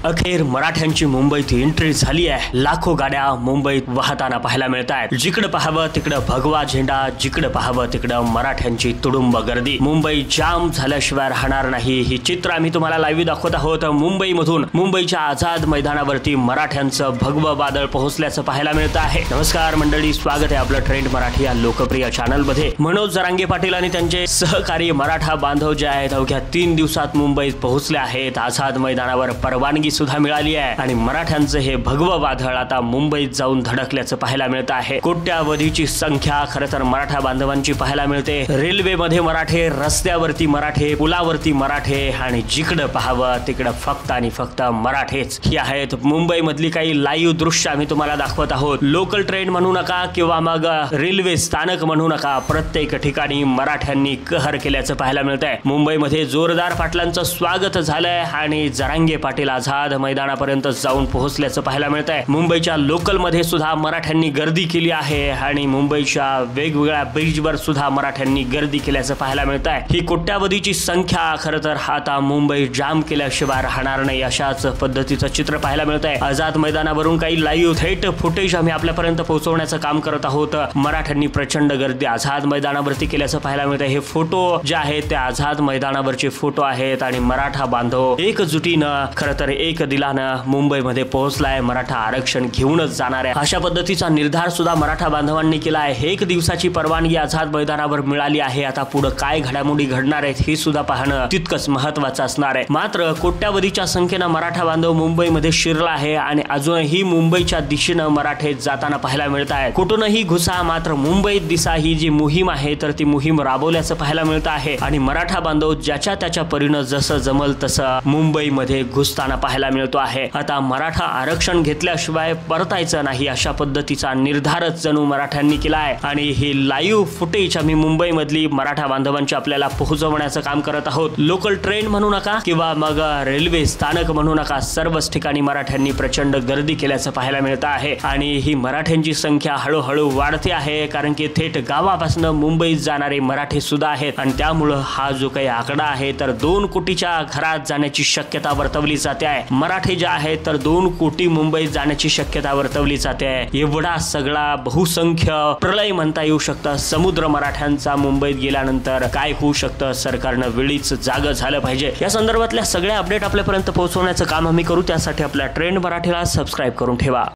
अखेर मराठ्यांची मुंबईत एंट्री झाली आहे। लाखो गाड्या मुंबईत वाहताना पाहायला मिळत आहेत। जिकडे पाहावं तिकडे भगवा झेंडा, जिकडे पाहावं तिकडे मराठ्यांची तुडुंब गर्दी। मुंबई जाम झाल्याशिवाय राहणार नाही, ही चित्र आम्ही तुम्हाला लाईव्ह दाखवत आहोत। मुंबईमधून मुंबईच्या आझाद मैदानावरती मराठ्यांचं भगवं बादळ पोहोचल्याचं पाहायला मिळत आहे। नमस्कार मंडळी, स्वागत आहे आपलं ट्रेंड मराठी या लोकप्रिय चॅनल मध्ये। मनोज जरांगे पाटील आणि त्यांचे सहकारी मराठा बांधव जे आहेत अवघ्या 3 दिवसात मुंबईत पोहोचले आहेत। आझाद मैदानावर परवानगी सुद्धा मिळाली आहे आणि मराठ्यांचं हे भगवं वादळ आता मुंबईत जाऊन धडकल्याचं पाहायला मिळत आहे। कोट्यावधीची संख्या खरं तर मराठा बांधवांची पाहायला मिळते। रेल्वेमध्ये मराठे, रस्त्यावरती मराठे, पुलावरती मराठे आणि जिकडे पाहावं तिकडे फक्त आणि फक्त मराठेच ही आहेत। मुंबई मधली काही लाईव्ह दृश्य आम्ही तुम्हाला दाखवत आहोत। लोकल ट्रेन म्हणू नका किंवा मग रेल्वे स्थानक म्हणू नका, प्रत्येक ठिकाणी मराठ्यांनी कहर केल्याचं पाहायला मिळत आहे। मुंबईमध्ये जोरदार पाटलांचं स्वागत झालंय आणि जरांगे पाटील आझाद मैदानापर्यंत जाऊन पोहोचल्याचं पाहायला मिळत आहे। मुंबईच्या लोकल मध्ये सुद्धा मराठ्यांनी गर्दी केली आहे आणि मुंबईच्या वेगवेगळ्या ब्रिजवर सुद्धा मराठ्यांनी गर्दी केल्याचं पाहायला मिळत आहे। ही कोट्यावधीची संख्या खरं तर आता मुंबई जाम केल्याशिवाय राहणार नाही अशाच पद्धतीचं चित्र पाहायला मिळत आहे। आझाद मैदानावरून काही लाईव्ह थेट फुटेज आम्ही आपल्यापर्यंत पोहोचवण्याचं काम करत आहोत। मराठ्यांनी प्रचंड गर्दी आझाद मैदानावरती केल्याचं पाहायला मिळत आहे। हे फोटो जे आहेत ते आझाद मैदानावरचे फोटो आहेत आणि मराठा बांधव एकजुटीनं खरं तर एक दिलानं मुंबईमध्ये पोहोचलाय। मराठा आरक्षण घेऊनच जाणार आहे अशा पद्धतीचा निर्धार सुद्धा मराठा बांधवांनी केला आहे। 1 दिवसाची परवानगी आझाद मैदानावर मिळाली आहे। आता पुढे काय घडामोडी घडणार आहेत हे सुद्धा पाहणं तितकंच महत्त्वाचं असणार आहे। मात्र कोट्यावधीच्या संख्येनं मराठा बांधव मुंबईमध्ये शिरला आहे आणि अजूनही मुंबईच्या दिशेनं मराठे जाताना पाहायला मिळत आहे। कुठूनही घुसा मात्र मुंबईत दिसा ही जी मोहीम आहे तर ती मोहीम राबवल्याचं पाहायला मिळत आहे आणि मराठा बांधव ज्याच्या त्याच्या परीनं जसं जमल तसं मुंबईमध्ये घुसताना पाहायला मिळतो आहे। आता मराठा आरक्षण घेतल्याशिवाय परतायचं नाही अशा पद्धतीचा निर्धारच जणू मराठ्यांनी केला आहे आणि हे लाईव्ह फुटेज आम्ही मुंबई मधली मराठा बांधवांची आपल्याला पोहोचवण्याचं काम करत आहोत। लोकल ट्रेन म्हणू नका किंवा मग रेल्वे स्थानक म्हणू नका, सर्वच ठिकाणी मराठ्यांनी प्रचंड गर्दी केल्याचं पाहायला मिळत आहे आणि ही मराठ्यांची संख्या हळूहळू वाढते आहे कारण की थेट गावापासून मुंबईत जाणारे मराठे सुद्धा आहेत आणि त्यामुळे हा जो काही आकडा आहे तर 2 कोटीच्या घरात जाण्याची शक्यता वर्तवली जाते आहे। मराठे जे आहेत तर 2 कोटी मुंबईत जाण्याची शक्यता वर्तवली जाते आहे। एवढा सगळा बहुसंख्य प्रलय म्हणता येऊ शकतं समुद्र मराठ्यांचा मुंबईत गेल्यानंतर काय होऊ शकतं, सरकारनं वेळीच जागं झालं पाहिजे। या संदर्भातल्या सगळ्या अपडेट आपल्यापर्यंत पोहोचवण्याचं काम आम्ही करू, त्यासाठी आपल्या ट्रेंड मराठीला सबस्क्राईब करून ठेवा।